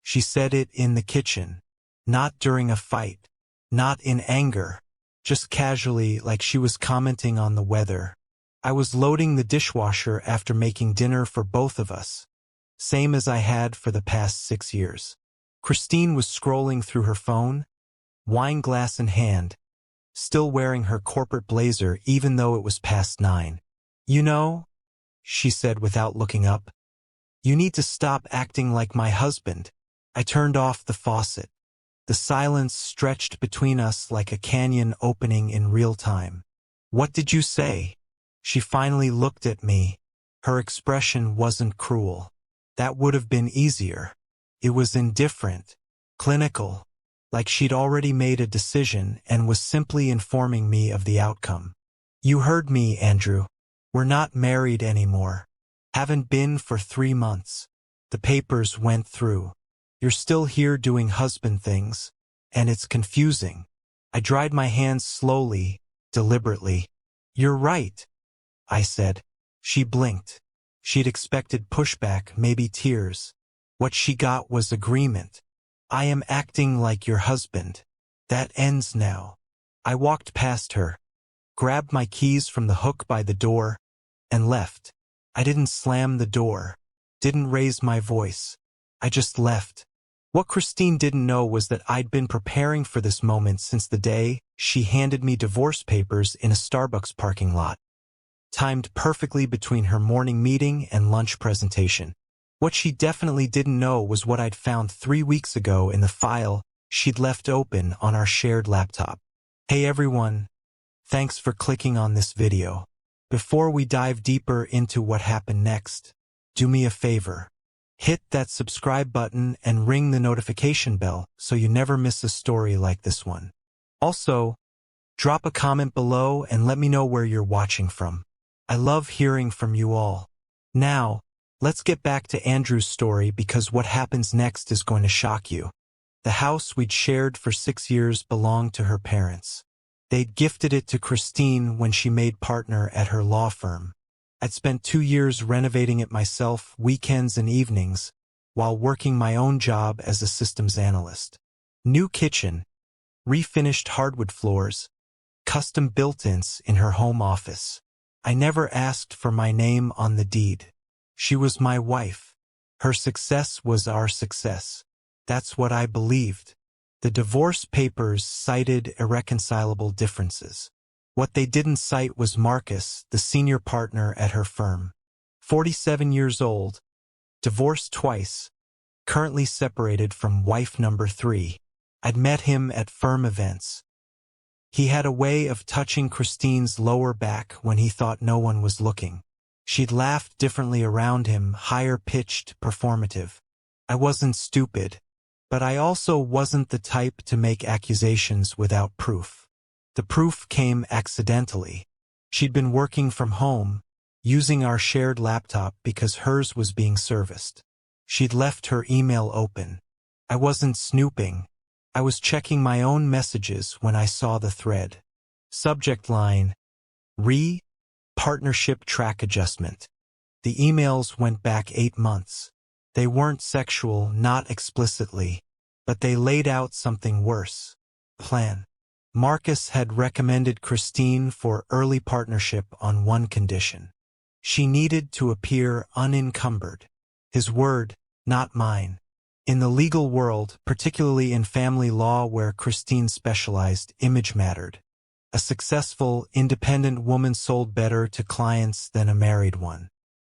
She said it in the kitchen. Not during a fight. Not in anger. Just casually, like she was commenting on the weather. I was loading the dishwasher after making dinner for both of us. Same as I had for the past 6 years. Christine was scrolling through her phone, wine glass in hand, still wearing her corporate blazer even though it was past 9. You know, she said without looking up, you need to stop acting like my husband. I turned off the faucet. The silence stretched between us like a canyon opening in real time. What did you say? She finally looked at me. Her expression wasn't cruel. That would have been easier. It was indifferent, clinical, like she'd already made a decision and was simply informing me of the outcome. You heard me, Andrew. We're not married anymore. Haven't been for 3 months. The papers went through. You're still here doing husband things, and it's confusing. I dried my hands slowly, deliberately. You're right, I said. She blinked. She'd expected pushback, maybe tears. What she got was agreement. I am acting like your husband. That ends now. I walked past her, grabbed my keys from the hook by the door, and left. I didn't slam the door, didn't raise my voice. I just left. What Christine didn't know was that I'd been preparing for this moment since the day she handed me divorce papers in a Starbucks parking lot. Timed perfectly between her morning meeting and lunch presentation. What she definitely didn't know was what I'd found 3 weeks ago in the file she'd left open on our shared laptop. Hey everyone, thanks for clicking on this video. Before we dive deeper into what happened next, do me a favor. Hit that subscribe button and ring the notification bell so you never miss a story like this one. Also, drop a comment below and let me know where you're watching from. I love hearing from you all. Now, let's get back to Andrew's story because what happens next is going to shock you. The house we'd shared for 6 years belonged to her parents. They'd gifted it to Christine when she made partner at her law firm. I'd spent 2 years renovating it myself, weekends and evenings, while working my own job as a systems analyst. New kitchen, refinished hardwood floors, custom built-ins in her home office. I never asked for my name on the deed. She was my wife. Her success was our success. That's what I believed. The divorce papers cited irreconcilable differences. What they didn't cite was Marcus, the senior partner at her firm. 47 years old, divorced twice, currently separated from wife number 3. I'd met him at firm events. He had a way of touching Christine's lower back when he thought no one was looking. She'd laughed differently around him, higher-pitched, performative. I wasn't stupid, but I also wasn't the type to make accusations without proof. The proof came accidentally. She'd been working from home, using our shared laptop because hers was being serviced. She'd left her email open. I wasn't snooping. I was checking my own messages when I saw the thread. Subject line, Partnership Track Adjustment. The emails went back 8 months. They weren't sexual, not explicitly, but they laid out something worse. Plan. Marcus had recommended Christine for early partnership on one condition. She needed to appear unencumbered. His word, not mine. In the legal world, particularly in family law where Christine specialized, image mattered. A successful, independent woman sold better to clients than a married one.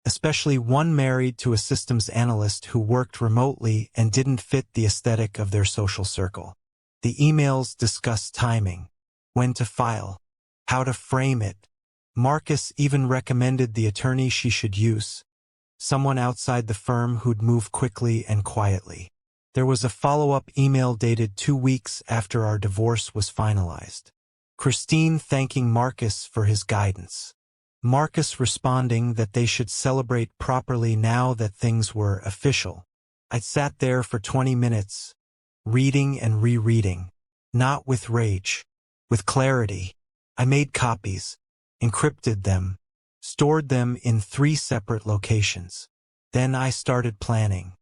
Especially one married to a systems analyst who worked remotely and didn't fit the aesthetic of their social circle. The emails discussed timing, when to file, how to frame it. Marcus even recommended the attorney she should use, someone outside the firm who'd move quickly and quietly. There was a follow-up email dated 2 weeks after our divorce was finalized. Christine thanking Marcus for his guidance. Marcus responding that they should celebrate properly now that things were official. I'd sat there for 20 minutes, reading and rereading, not with rage, with clarity. I made copies, encrypted them, stored them in 3 separate locations. Then I started planning.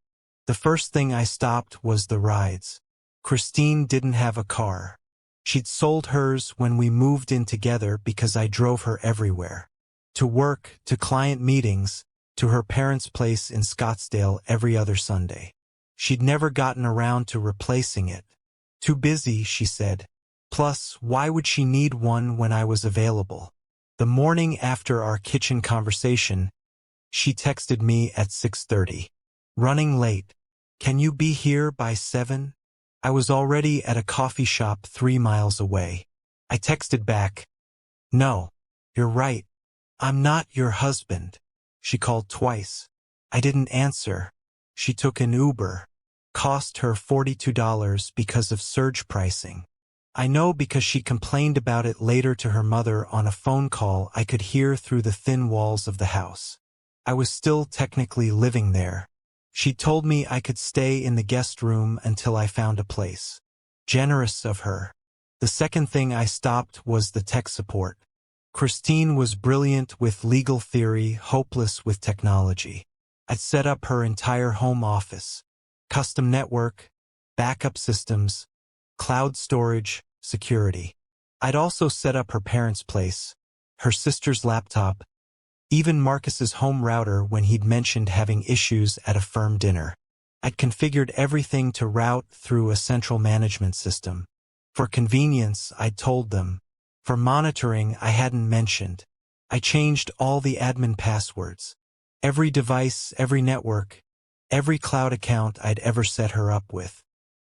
The first thing I stopped was the rides. Christine didn't have a car. She'd sold hers when we moved in together because I drove her everywhere. To work, to client meetings, to her parents' place in Scottsdale every other Sunday. She'd never gotten around to replacing it. Too busy, she said. Plus, why would she need one when I was available? The morning after our kitchen conversation, she texted me at 6:30. Running late. Can you be here by 7? I was already at a coffee shop 3 miles away. I texted back, no, you're right. I'm not your husband. She called twice. I didn't answer. She took an Uber. Cost her $42 because of surge pricing. I know because she complained about it later to her mother on a phone call I could hear through the thin walls of the house. I was still technically living there. She told me I could stay in the guest room until I found a place. Generous of her. The second thing I stopped was the tech support. Christine was brilliant with legal theory, hopeless with technology. I'd set up her entire home office. Custom network, backup systems, cloud storage, security. I'd also set up her parents' place, her sister's laptop, even Marcus's home router when he'd mentioned having issues at a firm dinner. I'd configured everything to route through a central management system. For convenience, I'd told them. For monitoring, I hadn't mentioned. I changed all the admin passwords. Every device, every network, every cloud account I'd ever set her up with.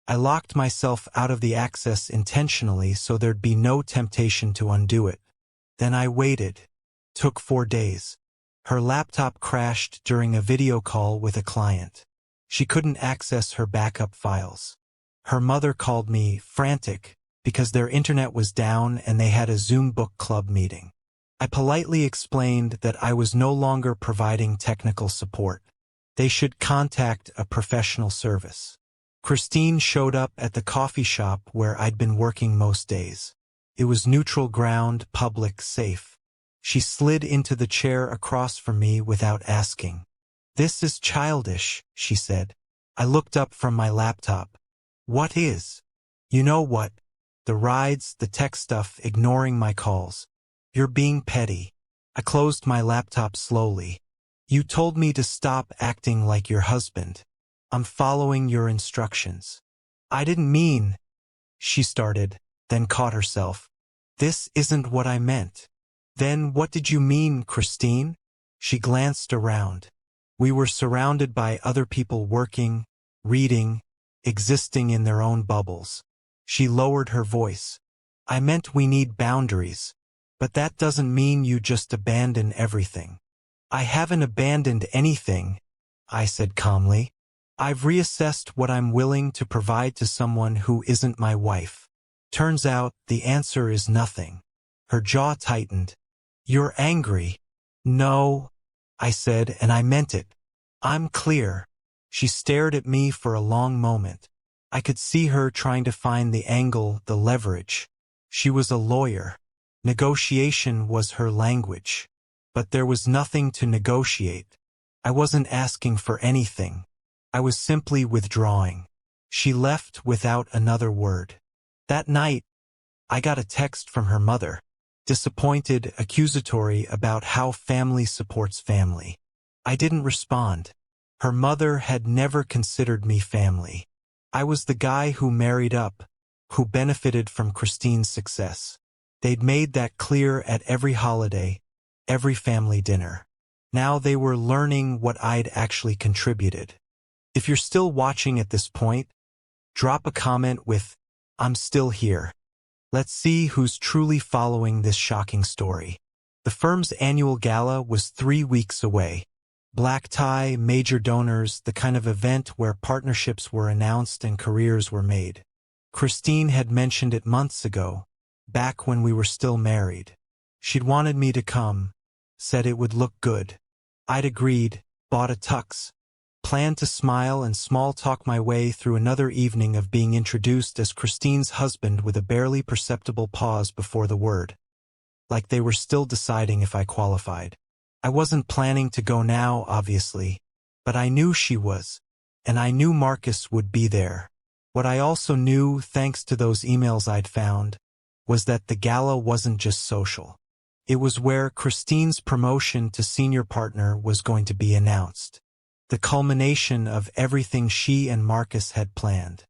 I locked myself out of the access intentionally so there'd be no temptation to undo it. Then I waited. Took 4 days. Her laptop crashed during a video call with a client. She couldn't access her backup files. Her mother called me frantic because their internet was down and they had a Zoom book club meeting. I politely explained that I was no longer providing technical support. They should contact a professional service. Christine showed up at the coffee shop where I'd been working most days. It was neutral ground, public, safe. She slid into the chair across from me without asking. "This is childish," she said. I looked up from my laptop. "What is?" "You know what? The rides, the tech stuff, ignoring my calls. You're being petty." I closed my laptop slowly. "You told me to stop acting like your husband. I'm following your instructions." "I didn't mean," she started, then caught herself. "This isn't what I meant." "Then what did you mean, Christine?" She glanced around. We were surrounded by other people working, reading, existing in their own bubbles. She lowered her voice. "I meant we need boundaries. But that doesn't mean you just abandon everything." "I haven't abandoned anything," I said calmly. "I've reassessed what I'm willing to provide to someone who isn't my wife. Turns out the answer is nothing." Her jaw tightened. "You're angry." "No," I said, and I meant it. "I'm clear." She stared at me for a long moment. I could see her trying to find the angle, the leverage. She was a lawyer. Negotiation was her language. But there was nothing to negotiate. I wasn't asking for anything. I was simply withdrawing. She left without another word. That night, I got a text from her mother. Disappointed, accusatory about how family supports family. I didn't respond. Her mother had never considered me family. I was the guy who married up, who benefited from Christine's success. They'd made that clear at every holiday, every family dinner. Now they were learning what I'd actually contributed. If you're still watching at this point, drop a comment with, "I'm still here." Let's see who's truly following this shocking story. The firm's annual gala was 3 weeks away. Black tie, major donors, the kind of event where partnerships were announced and careers were made. Christine had mentioned it months ago, back when we were still married. She'd wanted me to come, said it would look good. I'd agreed, bought a tux, planned to smile and small talk my way through another evening of being introduced as Christine's husband with a barely perceptible pause before the word. Like they were still deciding if I qualified. I wasn't planning to go now, obviously, but I knew she was. and I knew Marcus would be there. What I also knew, thanks to those emails I'd found, was that the gala wasn't just social. It was where Christine's promotion to senior partner was going to be announced. The culmination of everything she and Marcus had planned.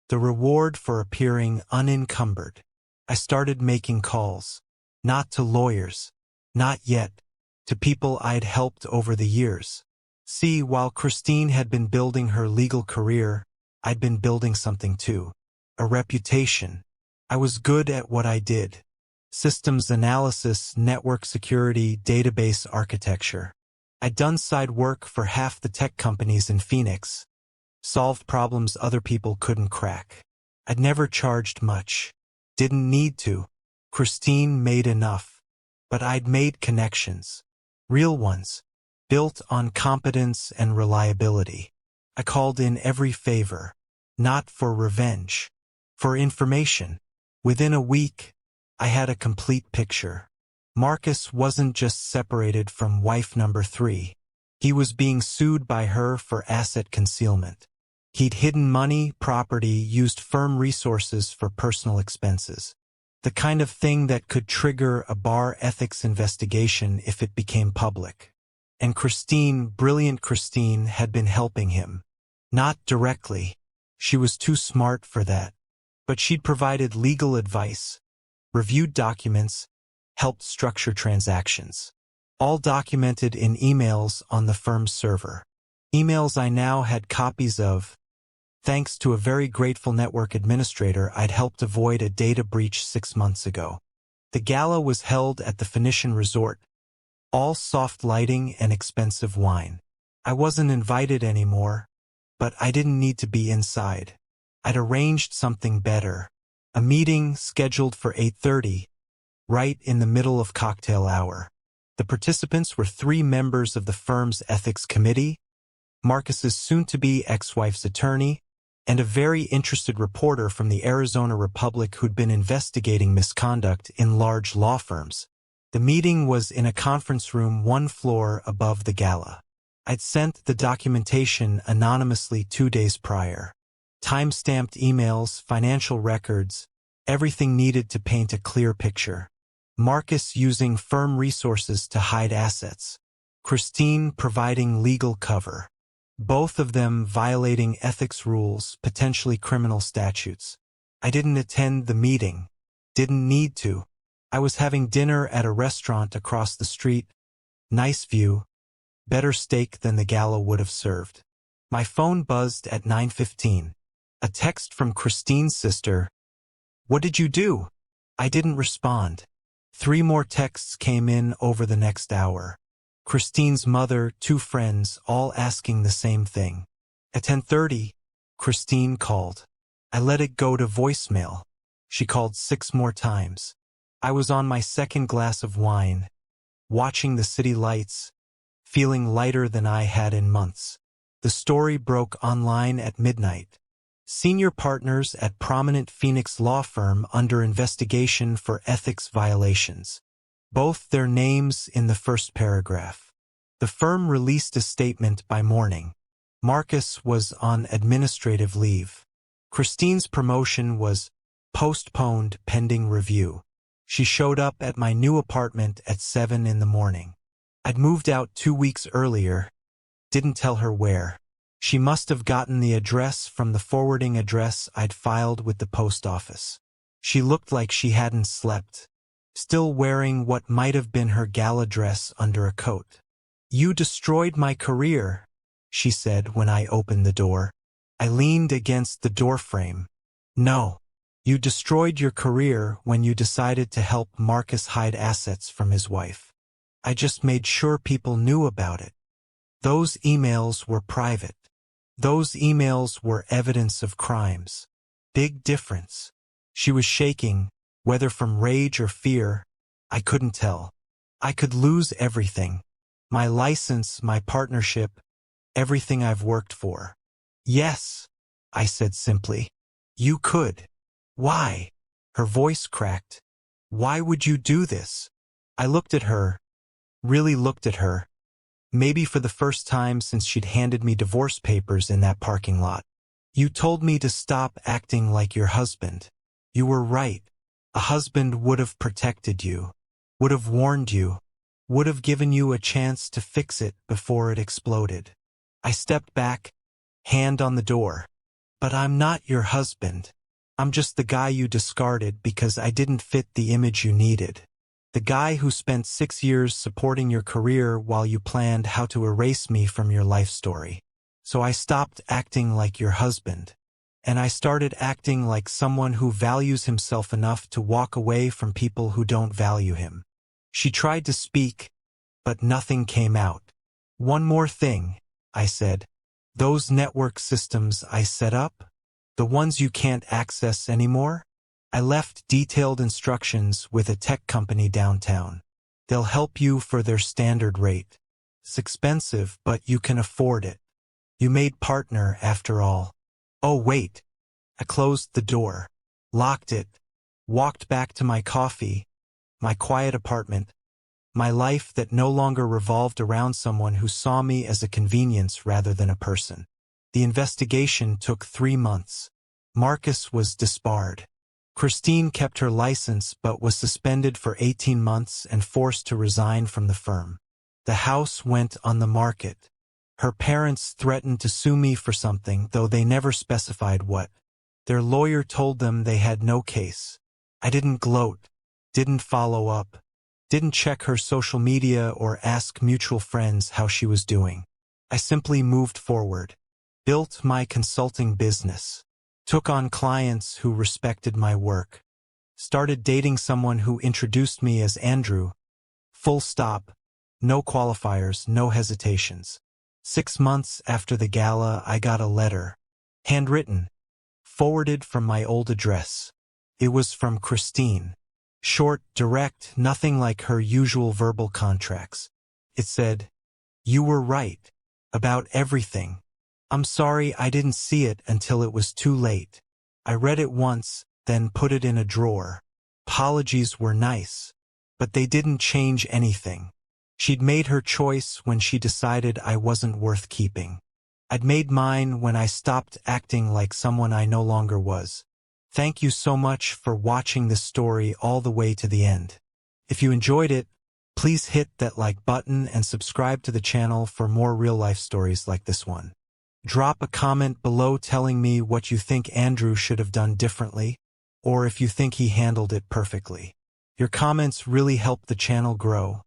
The reward for appearing unencumbered. I started making calls. Not to lawyers. Not yet. To people I'd helped over the years. See, while Christine had been building her legal career, I'd been building something too. A reputation. I was good at what I did. Systems analysis, network security, database architecture. I'd done side work for half the tech companies in Phoenix. Solved problems other people couldn't crack. I'd never charged much. Didn't need to. Christine made enough. But I'd made connections. Real ones. Built on competence and reliability. I called in every favor. Not for revenge. For information. Within a week, I had a complete picture. Marcus wasn't just separated from wife number 3. He was being sued by her for asset concealment. He'd hidden money, property, used firm resources for personal expenses. The kind of thing that could trigger a bar ethics investigation if it became public. And Christine, brilliant Christine, had been helping him. Not directly. She was too smart for that. But she'd provided legal advice, reviewed documents, helped structure transactions. All documented in emails on the firm's server. Emails I now had copies of. Thanks to a very grateful network administrator I'd helped avoid a data breach 6 months ago. The gala was held at the Phoenician resort. All soft lighting and expensive wine. I wasn't invited anymore, but I didn't need to be inside. I'd arranged something better. A meeting scheduled for 8:30, right in the middle of cocktail hour. The participants were 3 members of the firm's ethics committee, Marcus's soon-to-be ex-wife's attorney, and a very interested reporter from the Arizona Republic who'd been investigating misconduct in large law firms. The meeting was in a conference room 1 floor above the gala. I'd sent the documentation anonymously 2 days prior. Time-stamped emails, financial records, everything needed to paint a clear picture. Marcus using firm resources to hide assets. Christine providing legal cover. Both of them violating ethics rules, potentially criminal statutes. I didn't attend the meeting. Didn't need to. I was having dinner at a restaurant across the street. Nice view. Better steak than the gala would have served. My phone buzzed at 9:15. A text from Christine's sister. "What did you do?" I didn't respond. 3 more texts came in over the next hour. Christine's mother, 2 friends, all asking the same thing. At 10:30, Christine called. I let it go to voicemail. She called 6 more times. I was on my 2nd glass of wine, watching the city lights, feeling lighter than I had in months. The story broke online at midnight. Senior partners at prominent Phoenix law firm under investigation for ethics violations. Both their names in the first paragraph. The firm released a statement by morning. Marcus was on administrative leave. Christine's promotion was postponed pending review. She showed up at my new apartment at 7 in the morning. I'd moved out 2 weeks earlier. Didn't tell her where. She must have gotten the address from the forwarding address I'd filed with the post office. She looked like she hadn't slept. Still wearing what might have been her gala dress under a coat. "You destroyed my career," she said when I opened the door. I leaned against the doorframe. "No. You destroyed your career when you decided to help Marcus hide assets from his wife. I just made sure people knew about it. Those emails were private. Those emails were evidence of crimes. Big difference." She was shaking, whether from rage or fear, I couldn't tell. I could lose everything. My license, my partnership, everything I've worked for. "Yes," I said simply. "You could." "Why?" Her voice cracked. "Why would you do this?" I looked at her, really looked at her. maybe for the first time since she'd handed me divorce papers in that parking lot. You told me to stop acting like your husband. You were right. A husband would have protected you, would have warned you, would have given you a chance to fix it before it exploded. I stepped back, hand on the door. But I'm not your husband. I'm just the guy you discarded because I didn't fit the image you needed. The guy who spent 6 years supporting your career while you planned how to erase me from your life story. So I stopped acting like your husband. And I started acting like someone who values himself enough to walk away from people who don't value him. She tried to speak, but nothing came out. One more thing, I said. Those network systems I set up, the ones you can't access anymore, I left detailed instructions with a tech company downtown. They'll help you for their standard rate. It's expensive, but you can afford it. You made partner after all. Oh, wait. I closed the door, locked it, walked back to my coffee, my quiet apartment, my life that no longer revolved around someone who saw me as a convenience rather than a person. The investigation took 3 months. Marcus was disbarred. Christine kept her license but was suspended for 18 months and forced to resign from the firm. The house went on the market. Her parents threatened to sue me for something, though they never specified what. Their lawyer told them they had no case. I didn't gloat, didn't follow up, didn't check her social media or ask mutual friends how she was doing. I simply moved forward, built my consulting business, took on clients who respected my work, started dating someone who introduced me as Andrew. Full stop, no qualifiers, no hesitations. 6 months after the gala, I got a letter, handwritten, forwarded from my old address. It was from Christine. Short, direct, nothing like her usual verbal contracts. It said, "You were right. About everything. I'm sorry I didn't see it until it was too late. I read it once, then put it in a drawer. Apologies were nice, but they didn't change anything. She'd made her choice when she decided I wasn't worth keeping. I'd made mine when I stopped acting like someone I no longer was." Thank you so much for watching this story all the way to the end. If you enjoyed it, please hit that like button and subscribe to the channel for more real-life stories like this one. Drop a comment below telling me what you think Andrew should have done differently, or if you think he handled it perfectly. Your comments really help the channel grow,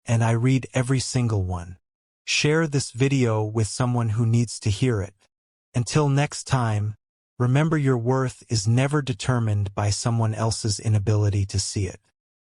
and I read every single one. Share this video with someone who needs to hear it. Until next time, remember your worth is never determined by someone else's inability to see it.